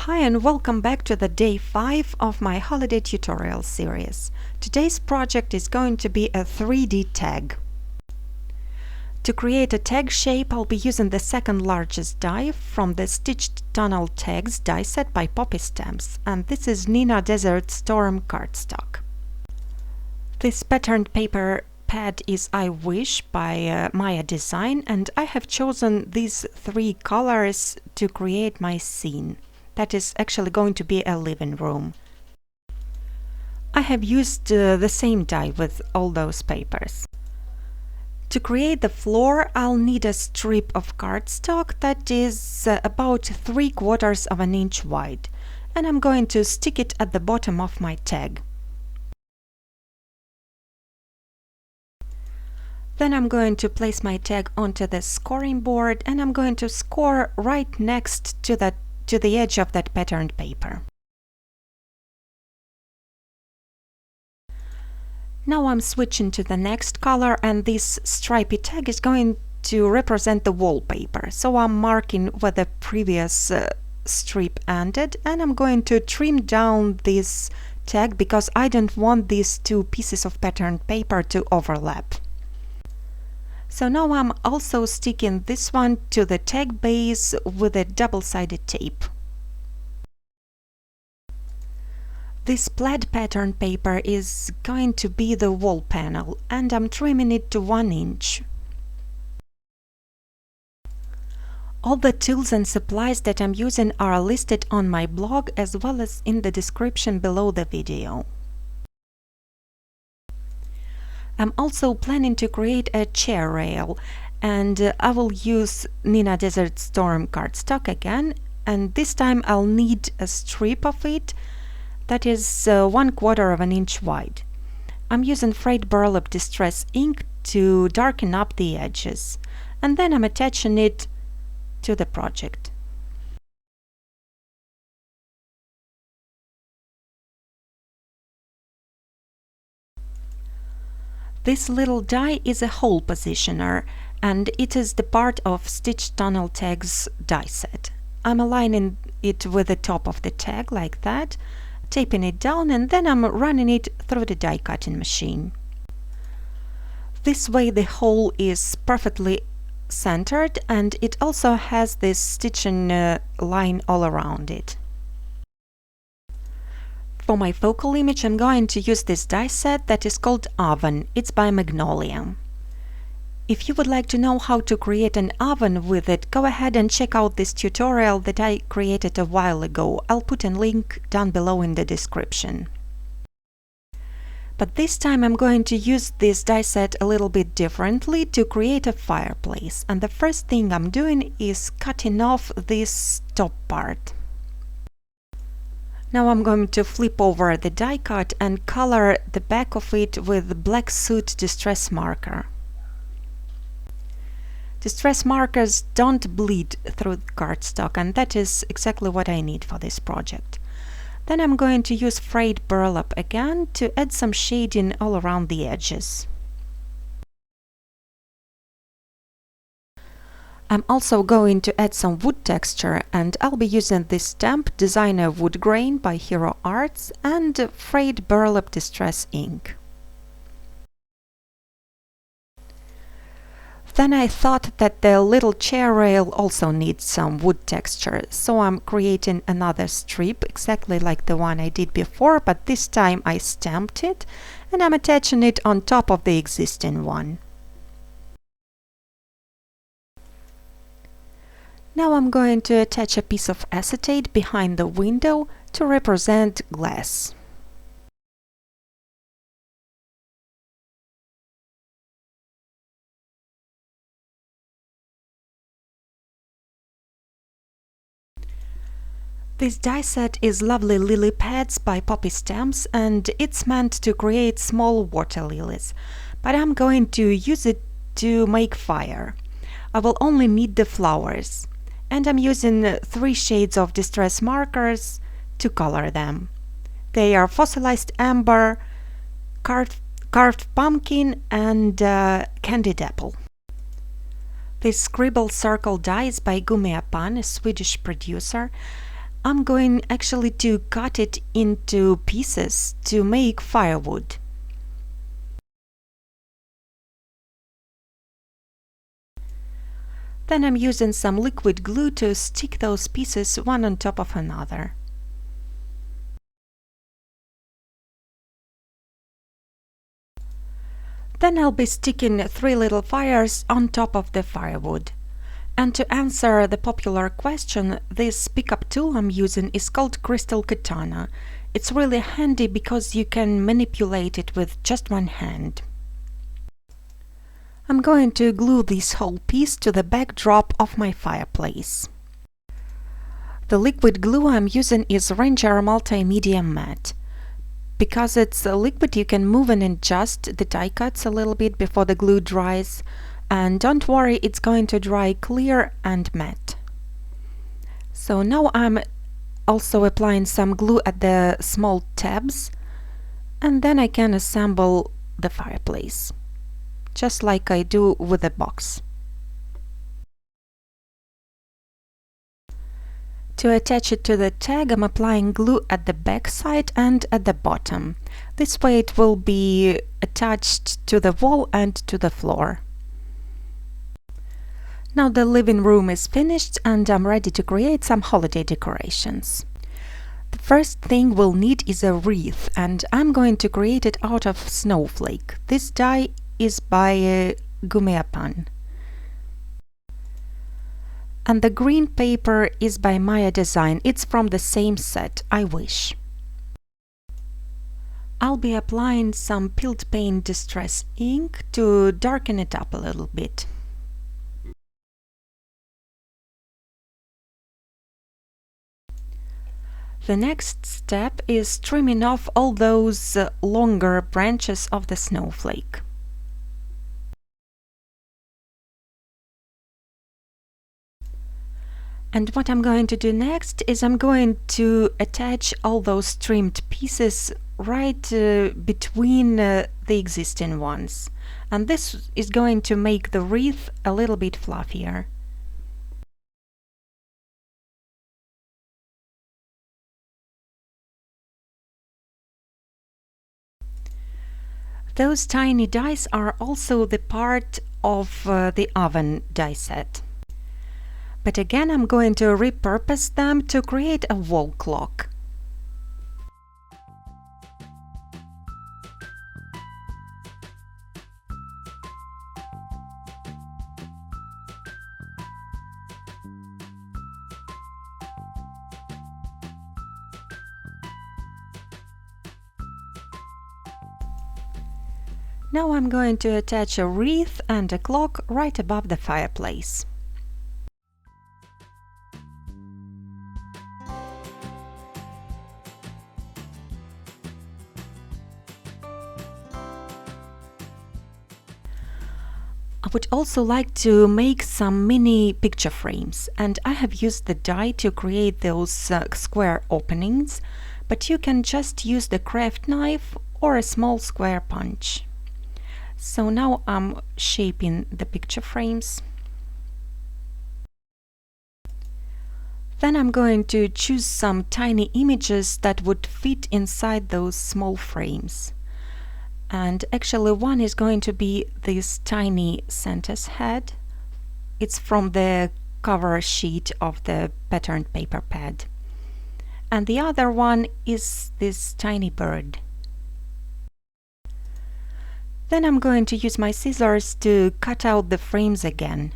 Hi and welcome back to the day 5 of my holiday tutorial series. Today's project is going to be a 3D tag. To create a tag shape, I'll be using the second largest die from the Stitched Tunnel Tags die set by Poppy Stamps, and this is Neenah Desert Storm cardstock. This patterned paper pad is I Wish by Maja Design, and I have chosen these 3 colors to create my scene. That is actually going to be a living room. I have used the same die with all those papers. To create the floor, I'll need a strip of cardstock that is about 3/4 of an inch wide, and I'm going to stick it at the bottom of my tag. Then I'm going to place my tag onto the scoring board, and I'm going to score right next to the edge of that patterned paper. Now I'm switching to the next color, and this stripy tag is going to represent the wallpaper. So I'm marking where the previous strip ended, and I'm going to trim down this tag because I don't want these 2 pieces of patterned paper to overlap. So now I'm also sticking this one to the tag base with a double-sided tape. This plaid pattern paper is going to be the wall panel, and I'm trimming it to 1 inch. All the tools and supplies that I'm using are listed on my blog as well as in the description below the video. I'm also planning to create a chair rail, and I will use Neenah Desert Storm cardstock again, and this time I'll need a strip of it that is 1/4 of an inch wide. I'm using frayed burlap distress ink to darken up the edges, and then I'm attaching it to the project. This little die is a hole positioner, and it is the part of Stitched Tunnel Tags die set. I'm aligning it with the top of the tag like that, taping it down, and then I'm running it through the die cutting machine. This way the hole is perfectly centered, and it also has this stitching line all around it. For my focal image, I'm going to use this die set that is called Oven. It's by Magnolia. If you would like to know how to create an oven with it, go ahead and check out this tutorial that I created a while ago. I'll put a link down below in the description. But this time I'm going to use this die set a little bit differently to create a fireplace. And the first thing I'm doing is cutting off this top part. Now I'm going to flip over the die cut and color the back of it with Black Soot Distress Marker. Distress markers don't bleed through cardstock, and that is exactly what I need for this project. Then I'm going to use frayed burlap again to add some shading all around the edges. I'm also going to add some wood texture, and I'll be using this stamp Designer WOODGRAIN by Hero Arts and frayed burlap distress ink. Then I thought that the little chair rail also needs some wood texture, so I'm creating another strip exactly like the one I did before, but this time I stamped it, and I'm attaching it on top of the existing one. Now I'm going to attach a piece of acetate behind the window to represent glass. This die set is Lovely Lily Pads by Poppy Stamps, and it's meant to create small water lilies, but I'm going to use it to make fire. I will only need the flowers, and I'm using 3 shades of distress markers to color them. They are Fossilized Amber, Carved Pumpkin, and Candied Apple. This Scribble Circle die is by Gummiapan, a Swedish producer. I'm going actually to cut it into pieces to make firewood. Then I'm using some liquid glue to stick those pieces one on top of another. Then I'll be sticking 3 little fires on top of the firewood. And to answer the popular question, this pickup tool I'm using is called Crystal Katana. It's really handy because you can manipulate it with just one hand. I'm going to glue this whole piece to the backdrop of my fireplace. The liquid glue I'm using is Ranger Multimedia Matte. Because it's a liquid, you can move and adjust the die cuts a little bit before the glue dries. And don't worry, it's going to dry clear and matte. So now I'm also applying some glue at the small tabs, and then I can assemble the fireplace, just like I do with the box. To attach it to the tag, I'm applying glue at the back side and at the bottom. This way it will be attached to the wall and to the floor. Now the living room is finished and I'm ready to create some holiday decorations. The first thing we'll need is a wreath, and I'm going to create it out of Snowflake. This die is by Gummiapan. And the green paper is by Maja Design. It's from the same set, I Wish. I'll be applying some peeled paint distress ink to darken it up a little bit. The next step is trimming off all those longer branches of the snowflake. And what I'm going to do next is I'm going to attach all those trimmed pieces right between the existing ones. And this is going to make the wreath a little bit fluffier. Those tiny dies are also the part of the oven die set. But again, I'm going to repurpose them to create a wall clock. Now I'm going to attach a wreath and a clock right above the fireplace. I would also like to make some mini picture frames, and I have used the die to create those square openings, but you can just use the craft knife or a small square punch. So now I'm shaping the picture frames. Then I'm going to choose some tiny images that would fit inside those small frames. And actually one is going to be this tiny Santa's head. It's from the cover sheet of the patterned paper pad. And the other one is this tiny bird. Then I'm going to use my scissors to cut out the frames again.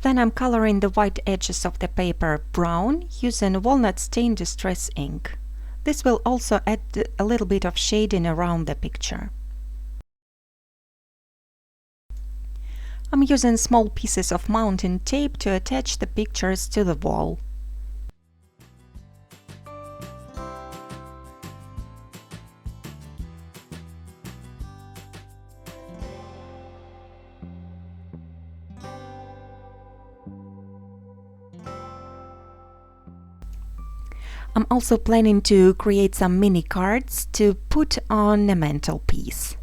Then I'm coloring the white edges of the paper brown using walnut stain distress ink. This will also add a little bit of shading around the picture. I'm using small pieces of mounting tape to attach the pictures to the wall. I'm also planning to create some mini cards to put on a mantelpiece.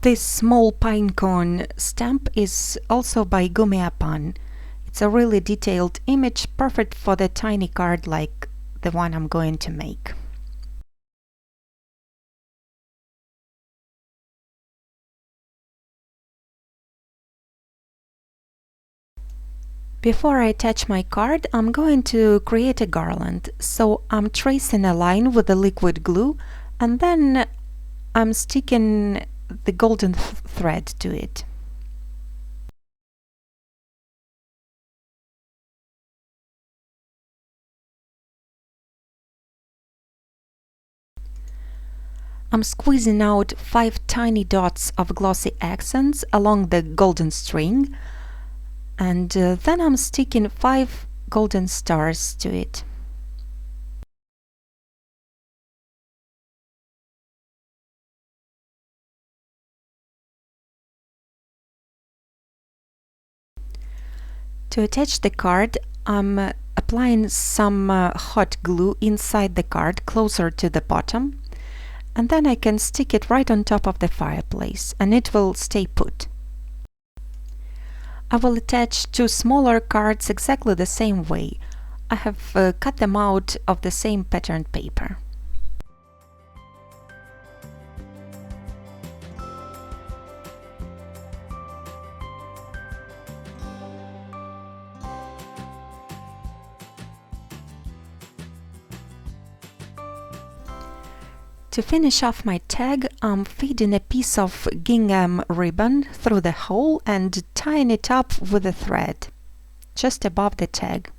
This small pine cone stamp is also by Gummiapan. It's a really detailed image, perfect for the tiny card like the one I'm going to make. Before I attach my card, I'm going to create a garland. So I'm tracing a line with the liquid glue and then I'm sticking the golden thread to it. I'm squeezing out 5 tiny dots of glossy accents along the golden string, and then I'm sticking 5 golden stars to it. To attach the card, I'm applying some hot glue inside the card closer to the bottom, and then I can stick it right on top of the fireplace and it will stay put. I will attach 2 smaller cards exactly the same way. I have cut them out of the same patterned paper. To finish off my tag, I'm feeding a piece of gingham ribbon through the hole and tying it up with a thread, just above the tag.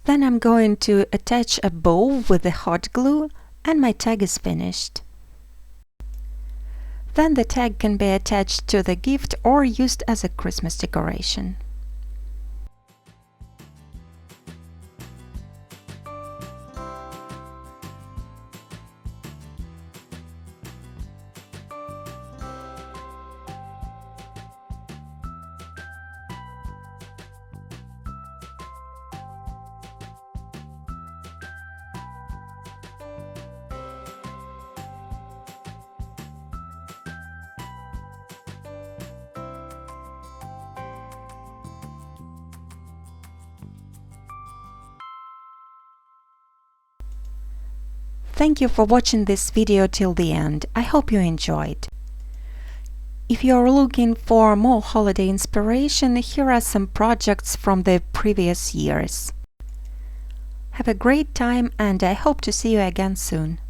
Then I'm going to attach a bow with the hot glue and my tag is finished. Then the tag can be attached to the gift or used as a Christmas decoration. Thank you for watching this video till the end. I hope you enjoyed. If you are looking for more holiday inspiration, here are some projects from the previous years. Have a great time and I hope to see you again soon.